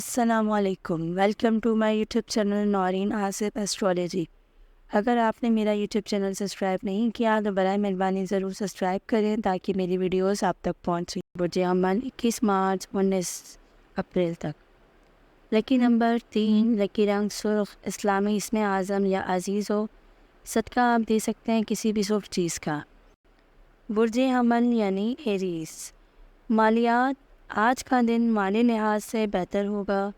السلام علیکم، welcome to my YouTube channel Noreen Asif astrology. اگر آپ نے میرا یوٹیوب چینل سبسکرائب نہیں کیا تو برائے مہربانی ضرور سبسکرائب کریں تاکہ میری ویڈیوز آپ تک پہنچ سکیں۔ برج عمل 21 مارچ 19 اپریل تک۔ لکی نمبر 3، لکی رنگ سرخ، اسلامی اسم اعظم یا عزیز ہو، صدقہ آپ دے سکتے ہیں کسی بھی سرخ چیز کا۔ برج حمل یعنی ایریز، مالیات آج کا دن مالی لحاظ سے بہتر ہوگا۔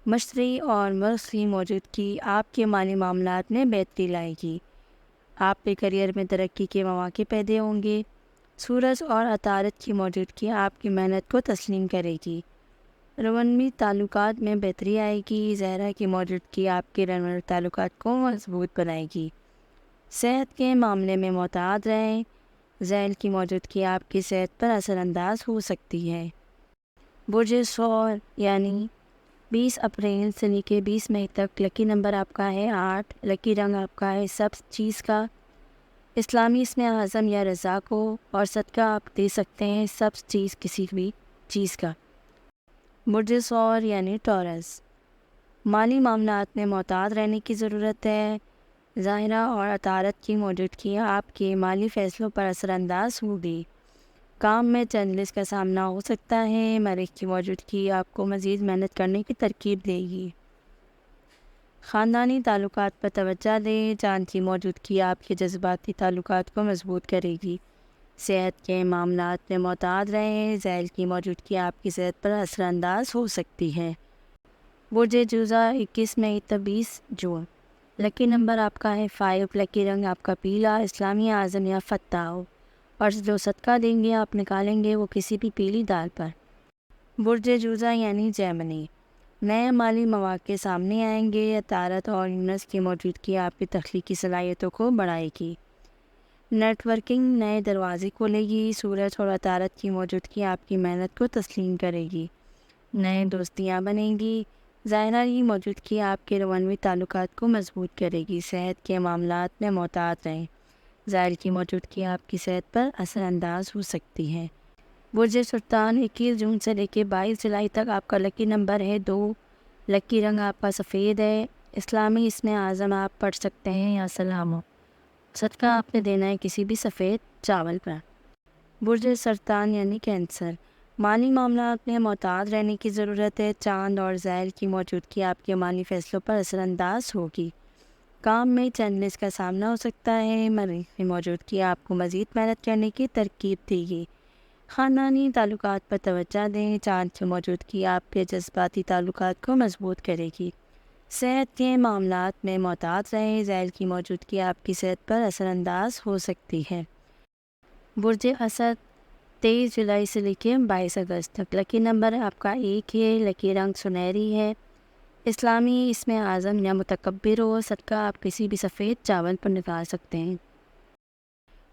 مشتری اور مرض کی موجودگی آپ کے مالی معاملات میں بہتری لائے گی۔ آپ کے کیریئر میں ترقی کے مواقع پیدا ہوں گے۔ سورج اور عطارد کی موجودگی آپ کی محنت کو تسلیم کرے گی۔ رومانوی تعلقات میں بہتری آئے گی۔ زہرہ کی موجودگی آپ کے رومانوی تعلقات کو مضبوط بنائے گی۔ صحت کے معاملے میں محتاط رہیں۔ زحل کی موجودگی آپ کی صحت پر اثر انداز ہو سکتی ہے۔ برج ثور یعنی 20 اپریل سے لے کے 20 مئی تک، لکی نمبر آپ کا ہے 8، لکی رنگ آپ کا ہے سبز چیز کا، اسلامی اسم اعظم یا رزاق ہو اور صدقہ آپ دے سکتے ہیں سبز چیز کسی بھی چیز کا۔ برج ثور یعنی ٹورس، مالی معاملات میں محتاط رہنے کی ضرورت ہے۔ ظاہرہ اور عطارد کی موجودگی آپ کے مالی فیصلوں پر اثر انداز ہوگی۔ کام میں چیلنجز کا سامنا ہو سکتا ہے۔ مریخ کی موجودگی آپ کو مزید محنت کرنے کی ترغیب دے گی۔ خاندانی تعلقات پر توجہ دیں۔ چاند کی موجودگی آپ کے جذباتی تعلقات کو مضبوط کرے گی۔ صحت کے معاملات میں محتاط رہیں۔ زحل کی موجودگی آپ کی صحت پر اثر انداز ہو سکتی ہے۔ برج جوزہ 21 مئی تا 20 جون، لکی نمبر آپ کا ہے 5، لکی رنگ آپ کا پیلا، اسلامی اعظم یا فتح ہو اور جو صدقہ دیں گے آپ نکالیں گے وہ کسی بھی پیلی دال پر۔ برج جوزہ یعنی جیمنی، نئے مالی مواقع سامنے آئیں گے۔ عطارد اور یونس کی موجودگی آپ کی تخلیقی صلاحیتوں کو بڑھائے گی۔ نیٹ ورکنگ نئے دروازے کھولے گی۔ سورج اور عطارد کی موجودگی آپ کی محنت کو تسلیم کرے گی۔ نئے دوستیاں بنیں گی۔ ظاہرہ کی موجودگی آپ کے رومانوی تعلقات کو مضبوط کرے گی۔ صحت کے معاملات میں محتاط رہیں۔ زحل کی موجودگی آپ کی صحت پر اثر انداز ہو سکتی ہے۔ برج سرطان 21 جون سے لے کے 22 جولائی تک، آپ کا لکی نمبر ہے 2، لکی رنگ آپ کا سفید ہے، اسلامی اسم اعظم آپ پڑھ سکتے ہیں یا سلام ہو، صدقہ آپ نے دینا ہے کسی بھی سفید چاول پر۔ برج سرطان یعنی کینسر، مالی معاملات میں محتاط رہنے کی ضرورت ہے۔ چاند اور زحل کی موجودگی آپ کے مالی فیصلوں پر اثر انداز ہوگی۔ کام میں چیلنجز کا سامنا ہو سکتا ہے۔ مریخ کی موجودگی آپ کو مزید محنت کرنے کی ترغیب دے گی۔ خاندانی تعلقات پر توجہ دیں۔ چاند کی موجودگی آپ کے جذباتی تعلقات کو مضبوط کرے گی۔ صحت کے معاملات میں محتاط رہیں۔ زحل کی موجودگی آپ کی صحت پر اثر انداز ہو سکتی ہے۔ برج اسد 23 جولائی سے لے کے 22 اگست تک، لکی نمبر آپ کا 1 ہے، لکی رنگ سنہری ہے، اسلامی اسم اعظم یا متکبر ہو، صدقہ آپ کسی بھی سفید چاول پر نکال سکتے ہیں۔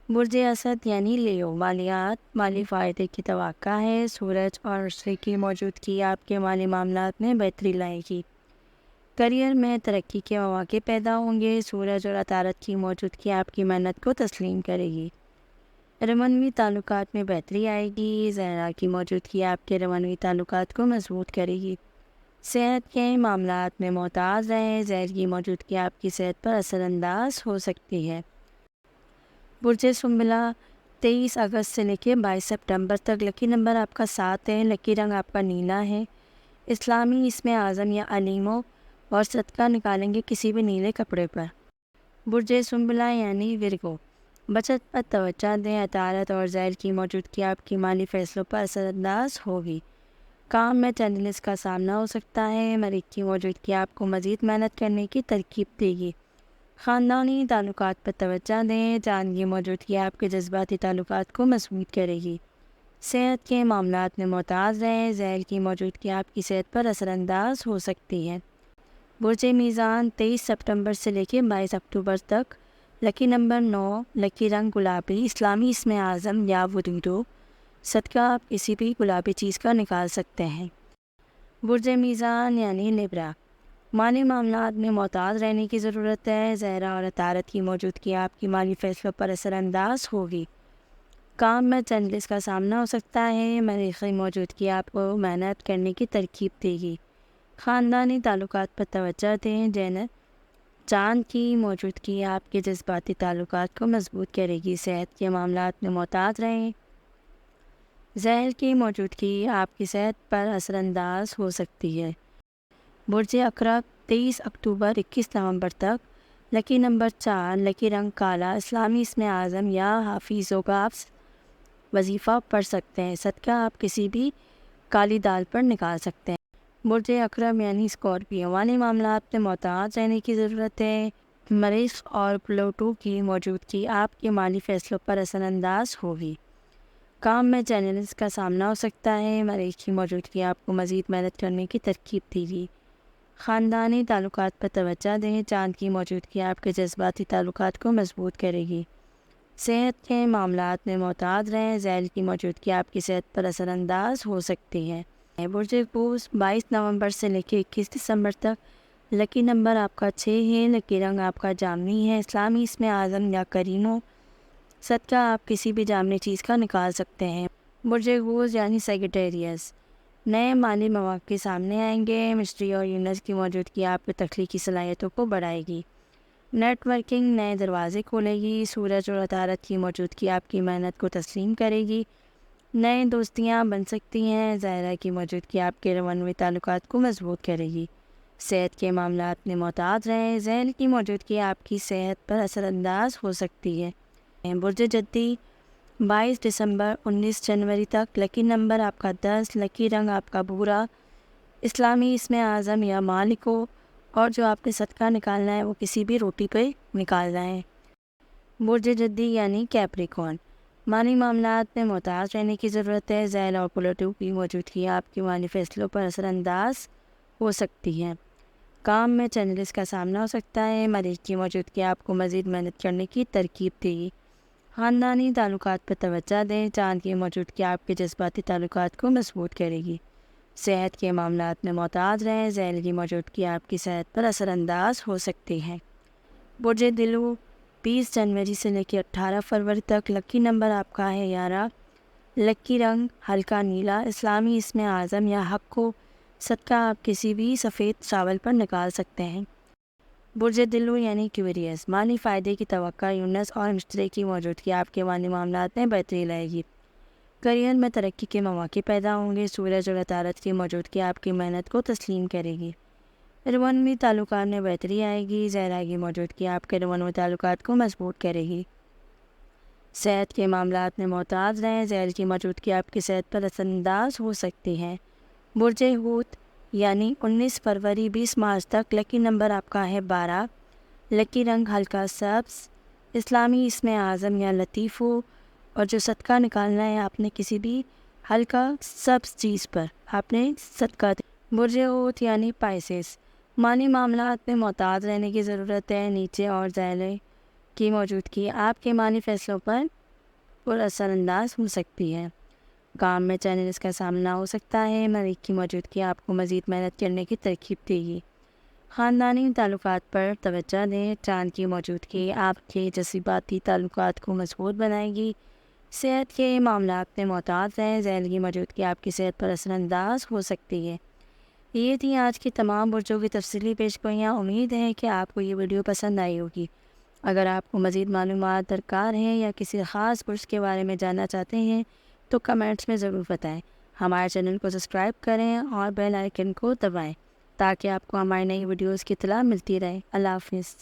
برج اسد یعنی لیو، مالیات مالی فائدے کی توقع ہے۔ سورج اور عطارد کی موجودگی آپ کے مالی معاملات میں بہتری لائے گی۔ کیریئر میں ترقی کے مواقع پیدا ہوں گے۔ سورج اور عطارد کی موجودگی آپ کی محنت کو تسلیم کرے گی۔ رومانوی تعلقات میں بہتری آئے گی۔ زہرہ کی موجودگی آپ کے رومانوی تعلقات کو مضبوط کرے گی۔ صحت کے معاملات میں محتاط رہیں۔ زحل کی موجودگی آپ کی صحت پر اثر انداز ہو سکتی ہے۔ برج سنبلہ 23 اگست سے لے کے 22 سپتمبر تک، لکی نمبر آپ کا 7 ہے، لکی رنگ آپ کا نیلا ہے، اسلامی اسم اعظم یا علیم ہو اور صدقہ نکالیں گے کسی بھی نیلے کپڑے پر۔ برج سنبلہ یعنی ورگو، بچت پر توجہ دیں۔ عطارد اور زحل کی موجودگی آپ کی مالی فیصلوں پر اثر انداز ہوگی۔ کام میں چیلنجز کا سامنا ہو سکتا ہے۔ مریخ کی موجودگی آپ کو مزید محنت کرنے کی ترغیب دے گی۔ خاندانی تعلقات پر توجہ دیں۔ چاند کی موجودگی آپ کے جذباتی تعلقات کو مضبوط کرے گی۔ صحت کے معاملات میں محتاط رہیں۔ زحل کی موجودگی آپ کی صحت پر اثر انداز ہو سکتی ہے۔ برج میزان 23 سپتمبر سے لے کے 22 اکتوبر تک، لکی نمبر 9، لکی رنگ گلابی، اسلامی اسم اعظم یا وجود ہو، صدقہ آپ کسی بھی گلابی چیز کا نکال سکتے ہیں۔ برج میزان یعنی لیبرا، مالی معاملات میں محتاط رہنے کی ضرورت ہے۔ زہرہ اور عطارد کی موجودگی آپ کی مالی فیصلوں پر اثر انداز ہوگی۔ کام میں چیلنجز کا سامنا ہو سکتا ہے۔ مریخ کی موجودگی آپ کو محنت کرنے کی ترغیب دے گی۔ خاندانی تعلقات پر توجہ دیں. جینر چاند کی موجودگی آپ کے جذباتی تعلقات کو مضبوط کرے گی. صحت کے معاملات میں محتاط رہیں. زحل کی موجودگی آپ کی صحت پر اثر انداز ہو سکتی ہے. برج عقرب 23 اکتوبر 21 نومبر تک. لکی نمبر 4. لکی رنگ کالا. اسلامی اسم اعظم یا حافظوں کا آپ وظیفہ پڑھ سکتے ہیں. صدقہ آپ کسی بھی کالی دال پر نکال سکتے ہیں. برج عقرب یعنی اسکارپیو، مالی معاملات میں محتاط رہنے کی ضرورت ہے. مریخ اور پلوٹو کی موجودگی آپ کے مالی فیصلوں پر اثر انداز ہوگی. کام میں چیلنجز کا سامنا ہو سکتا ہے. مریخ کی موجودگی آپ کو مزید محنت کرنے کی ترغیب دے گی. خاندانی تعلقات پر توجہ دیں. چاند کی موجودگی آپ کے جذباتی تعلقات کو مضبوط کرے گی. صحت کے معاملات میں محتاط رہیں. زحل کی موجودگی آپ کی صحت پر اثر انداز ہو سکتی ہے. برج قوس 22 نومبر سے لے کے 21 دسمبر تک. لکی نمبر آپ کا 6 ہے. لکی رنگ آپ کا جامنی ہے. اسلامی اسم اعظم یا کرینو. صدقہ آپ کسی بھی جامنی چیز کا نکال سکتے ہیں. برج قوس یعنی سیگیٹیریس، نئے مالی مواقع سامنے آئیں گے. مشتری اور یونس کی موجودگی آپ کی تخلیقی صلاحیتوں کو بڑھائے گی. نیٹ ورکنگ نئے دروازے کھولے گی. سورج اور عطارد کی موجودگی آپ کی محنت کو تسلیم کرے گی. نئے دوستیاں بن سکتی ہیں. زائرہ کی موجودگی آپ کے روانوی تعلقات کو مضبوط کرے گی. صحت کے معاملات میں محتاط رہیں. زحل کی موجودگی آپ کی صحت پر اثر انداز ہو سکتی ہے. برج جدی 22 دسمبر 19 جنوری تک. لکی نمبر آپ کا 10. لکی رنگ آپ کا بھورا. اسلامی اسم اعظم یا مالکو، اور جو آپ نے صدقہ نکالنا ہے وہ کسی بھی روٹی پہ نکالنا ہے. برج جدی یعنی کیپریکون، مالی معاملات میں محتاط رہنے کی ضرورت ہے. زحل اور پلوٹو کی موجودگی آپ کے مالی فیصلوں پر اثر انداز ہو سکتی ہے. کام میں چیلنجز کا سامنا ہو سکتا ہے. مریخ کی موجودگی آپ کو مزید محنت کرنے کی ترغیب دے گی. خاندانی تعلقات پر توجہ دیں. چاند کی موجودگی آپ کے جذباتی تعلقات کو مضبوط کرے گی. صحت کے معاملات میں محتاط رہیں. زحل کی موجودگی آپ کی صحت پر اثر انداز ہو سکتی ہے. برج دلو 20 جنوری سے لے کے 18 فروری تک. لکی نمبر آپ کا ہے 11. لکی رنگ ہلکا نیلا. اسلامی اسم اعظم یا حق کو. صدقہ آپ کسی بھی سفید چاول پر نکال سکتے ہیں. برج دلو یعنی ایکویریس، مالی فائدے کی توقع. یونس اور مشتری کی موجودگی آپ کے مالی معاملات میں بہتری لائے گی. کریئر میں ترقی کے مواقع پیدا ہوں گے. سورج اور عطارد کی موجودگی آپ کی محنت کو تسلیم کرے گی. روانوی تعلقات میں بہتری آئے گی. زائرہ کی موجودگی آپ کے روانوی تعلقات کو مضبوط کرے گی. صحت کے معاملات میں محتاط رہیں. زحل کی موجودگی آپ کی صحت پر اثر انداز ہو سکتی ہے. برج حوت یعنی 19 فروری 20 مارچ تک. لکی نمبر آپ کا ہے 12. لکی رنگ ہلکا سبز. اسلامی اسم اعظم یا لطیفو، اور جو صدقہ نکالنا ہے آپ نے کسی بھی ہلکا سبز چیز پر آپ نے صدقہ دے. برج حوت یعنی پائسس، مالی معاملات میں محتاط رہنے کی ضرورت ہے. نیچے اور زحل کی موجودگی آپ کے مالی فیصلوں پر اثر انداز ہو سکتی ہے. کام میں چیلنجز کا سامنا ہو سکتا ہے. مریخ کی موجودگی آپ کو مزید محنت کرنے کی ترغیب دے گی. خاندانی تعلقات پر توجہ دیں. چاند کی موجودگی آپ کے جذباتی تعلقات کو مضبوط بنائے گی. صحت کے معاملات میں محتاط رہیں. زحل کی موجودگی آپ کی صحت پر اثر انداز ہو سکتی ہے. یہ تھی آج کی تمام برجوں کی تفصیلی پیشگوئیاں. امید ہے کہ آپ کو یہ ویڈیو پسند آئی ہوگی. اگر آپ کو مزید معلومات درکار ہیں یا کسی خاص برج کے بارے میں جاننا چاہتے ہیں تو کمنٹس میں ضرور بتائیں. ہمارے چینل کو سبسکرائب کریں اور بیل آئیکن کو دبائیں تاکہ آپ کو ہماری نئی ویڈیوز کی اطلاع ملتی رہے. اللہ حافظ.